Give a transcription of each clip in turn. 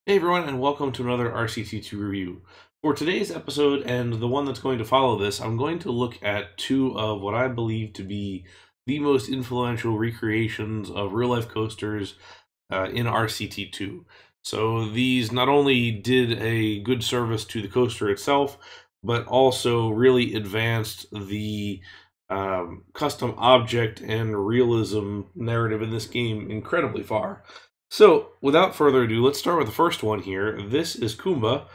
Hey everyone, and welcome to another RCT2 review. For today's episode, and the one that's going to follow this, I'm going to look at two of what I believe to be the most influential recreations of real-life coasters in RCT2. So these not only did a good service to the coaster itself, but also really advanced the custom object and realism narrative in this game incredibly far. So, without further ado, let's start with the first one here. This is Kumba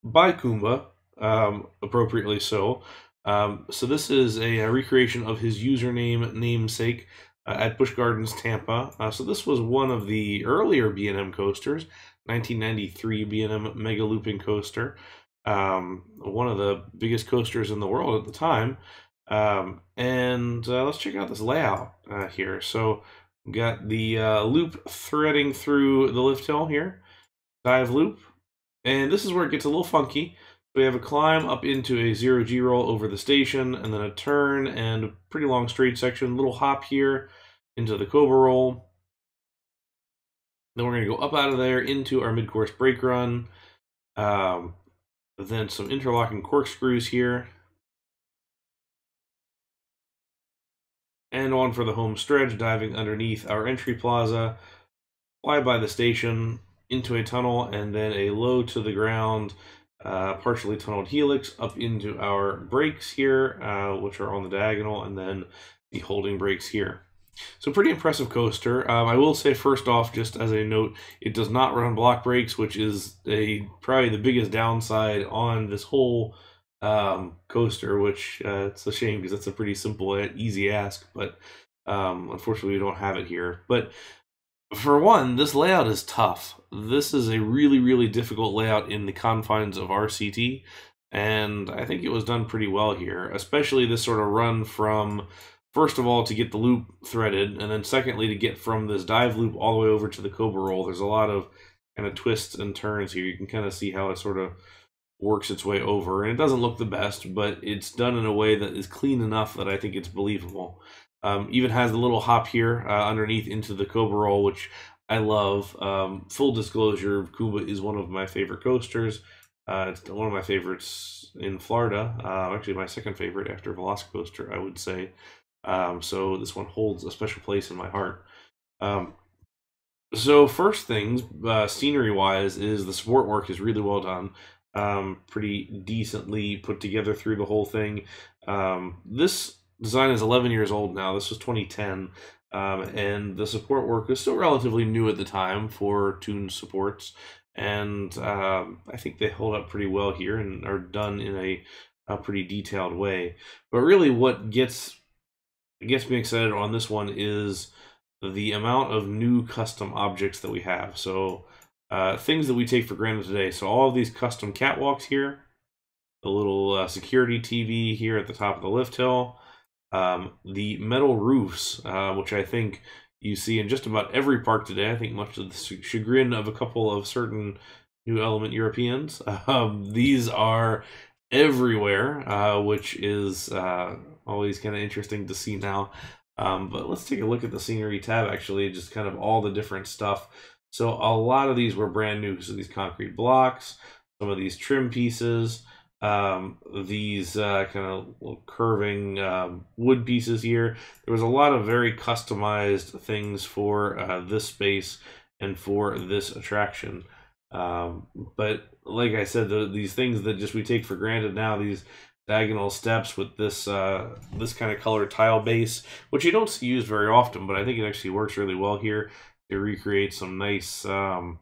by Kumba, appropriately so. So this is a recreation of his username namesake at Busch Gardens, Tampa. So this was one of the earlier B&M coasters, 1993 B&M Mega Looping coaster, one of the biggest coasters in the world at the time. And let's check out this layout here. So we've got the loop threading through the lift hill here, dive loop, and this is where it gets a little funky. We have a climb up into a 0G roll over the station, and then a turn and a pretty long straight section, little hop here into the Cobra roll. Then we're going to go up out of there into our mid-course brake run. Then some interlocking corkscrews here. And on for the home stretch, diving underneath our entry plaza, fly by the station, into a tunnel, and then a low to the ground, partially tunneled helix up into our brakes here, which are on the diagonal, and then the holding brakes here. So pretty impressive coaster. I will say first off, just as a note, it does not run block brakes, which is probably the biggest downside on this whole coaster, which it's a shame because that's a pretty simple and easy ask, but unfortunately we don't have it here. But for one, this layout is tough. This is a really, really difficult layout in the confines of RCT, and I think it was done pretty well here, especially this sort of run from, first of all, to get the loop threaded, and then secondly, to get from this dive loop all the way over to the Cobra roll. There's a lot of kind of twists and turns here. You can kind of see how it sort of works its way over, and it doesn't look the best, but it's done in a way that is clean enough that I think it's believable. Even has a little hop here underneath into the Cobra roll, which I love. Full disclosure, Kumba is one of my favorite coasters. It's one of my favorites in Florida. Actually, my second favorite after Velocicoaster, I would say. So this one holds a special place in my heart. So first things, scenery-wise, is the support work is really well done. Pretty decently put together through the whole thing. This design is 11 years old now. This was 2010, and the support work was still relatively new at the time for tuned supports, and I think they hold up pretty well here and are done in a pretty detailed way. But really what gets me excited on this one is the amount of new custom objects that we have. So things that we take for granted today. So all of these custom catwalks here, the little security TV here at the top of the lift hill, the metal roofs, which I think you see in just about every park today. I think much to the chagrin of a couple of certain New Element Europeans. These are everywhere, which is always kind of interesting to see now. But let's take a look at the scenery tab, actually, just kind of all the different stuff. So a lot of these were brand new. So these concrete blocks, some of these trim pieces, these kind of little curving wood pieces here. There was a lot of very customized things for this space and for this attraction. But like I said, these things that just we take for granted now, these diagonal steps with this this kind of colored tile base, which you don't see used very often, but I think it actually works really well here to recreate some nice kind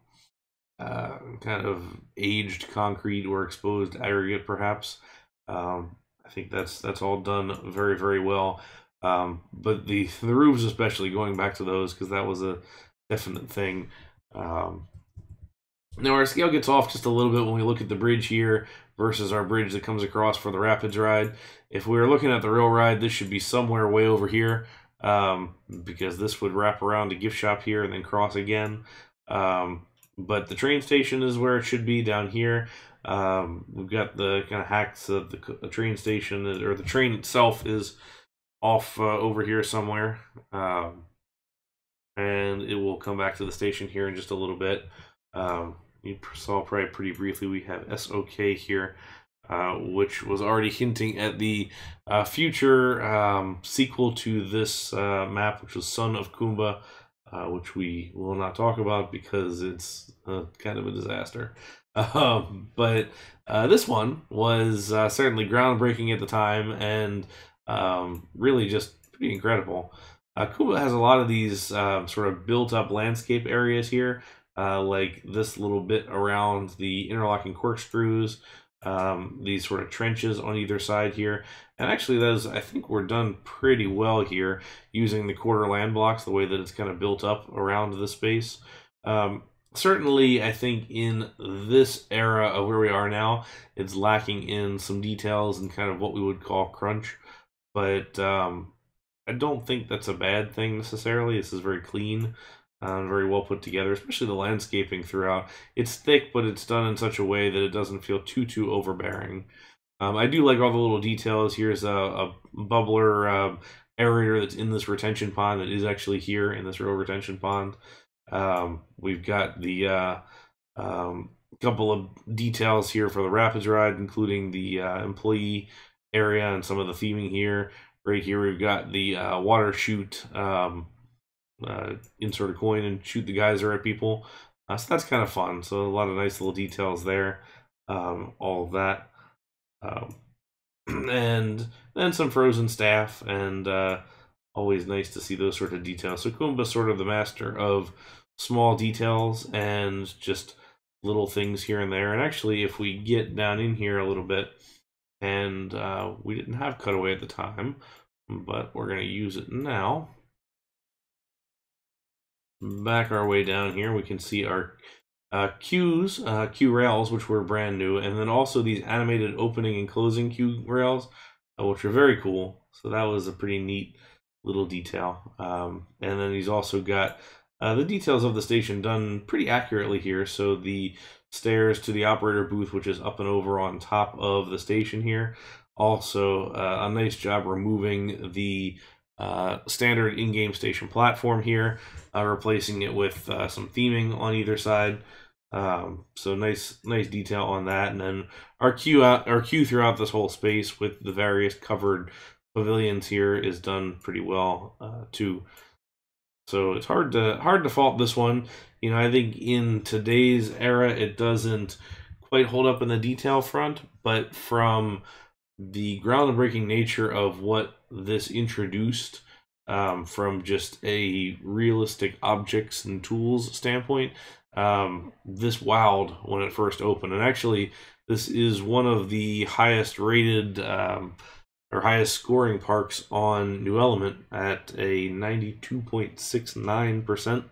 of aged concrete or exposed aggregate, perhaps. I think that's all done very, very well. But the roofs, especially, going back to those, because that was a definite thing. Now our scale gets off just a little bit when we look at the bridge here versus our bridge that comes across for the Rapids ride. If we were looking at the real ride, this should be somewhere way over here, because this would wrap around the gift shop here and then cross again. But the train station is where it should be, down here. We've got the kind of hacks of the train station, or the train itself is off over here somewhere. And it will come back to the station here in just a little bit. you saw probably pretty briefly, we have SOK here, which was already hinting at the future sequel to this map, which was Son of Kumba, which we will not talk about because it's kind of a disaster. But this one was certainly groundbreaking at the time, and really just pretty incredible. Kumba has a lot of these sort of built-up landscape areas here, like this little bit around the interlocking corkscrews, these sort of trenches on either side here. And actually those, I think, were done pretty well here using the quarter land blocks, the way that it's kind of built up around the space. Certainly, I think in this era of where we are now, it's lacking in some details and kind of what we would call crunch. But I don't think that's a bad thing necessarily. This is very clean, very well put together, especially the landscaping throughout. It's thick, but it's done in such a way that it doesn't feel too overbearing. I do like all the little details. Here's a bubbler aerator that's in this retention pond that is actually here in this real retention pond. We've got the couple of details here for the Rapids ride, including the employee area and some of the theming here. Right here we've got the water chute, insert a coin and shoot the geyser at people. So that's kind of fun. So a lot of nice little details there. All of that. And then some frozen staff, and always nice to see those sort of details. So Kumba's sort of the master of small details and just little things here and there. And actually, if we get down in here a little bit, and we didn't have cutaway at the time, but we're going to use it now. Back our way down here, we can see our queues, queue rails, which were brand new, and then also these animated opening and closing queue rails, which are very cool. So that was a pretty neat little detail. And then he's also got the details of the station done pretty accurately here. So the stairs to the operator booth, which is up and over on top of the station here. Also, a nice job removing the standard in-game station platform here, replacing it with some theming on either side. So nice detail on that. And then our queue throughout this whole space with the various covered pavilions here is done pretty well too. So it's hard to fault this one. You know, I think in today's era it doesn't quite hold up in the detail front, but from the groundbreaking nature of what this introduced, from just a realistic objects and tools standpoint, this wowed when it first opened. And actually, this is one of the highest rated or highest scoring parks on New Element at a 92.69%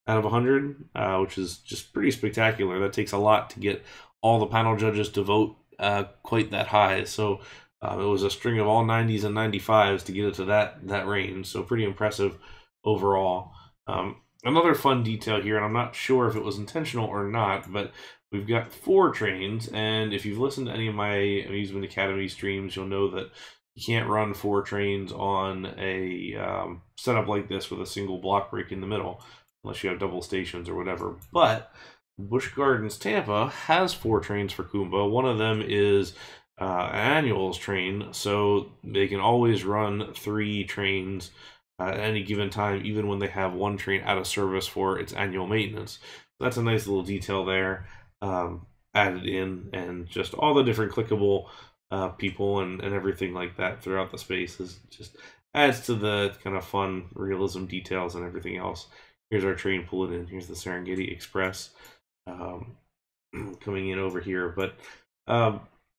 out of 100, which is just pretty spectacular. That takes a lot to get all the panel judges to vote quite that high. So it was a string of all 90s and 95s to get it to that range. So pretty impressive overall. Another fun detail here, and I'm not sure if it was intentional or not, but we've got 4 trains, and if you've listened to any of my Amusement Academy streams, you'll know that you can't run 4 trains on a setup like this with a single block break in the middle, unless you have double stations or whatever. But Busch Gardens Tampa has 4 trains for Kumba. One of them is an annuals train, so they can always run 3 trains at any given time, even when they have 1 train out of service for its annual maintenance. That's a nice little detail there, added in, and just all the different clickable people and everything like that throughout the space is just adds to the kind of fun realism details and everything else. Here's our train pulling in. Here's the Serengeti Express coming in over here. But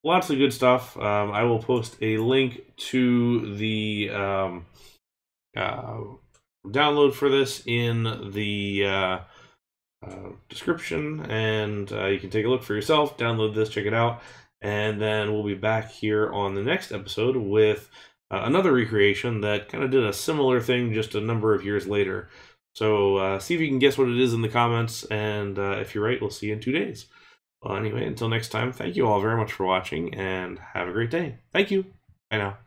lots of good stuff. I will post a link to the download for this in the description, and you can take a look for yourself, download this, check it out. And then we'll be back here on the next episode with another recreation that kind of did a similar thing just a number of years later. So see if you can guess what it is in the comments, and if you're right, we'll see you in 2 days. Well, anyway, until next time, thank you all very much for watching, and have a great day. Thank you. Bye now.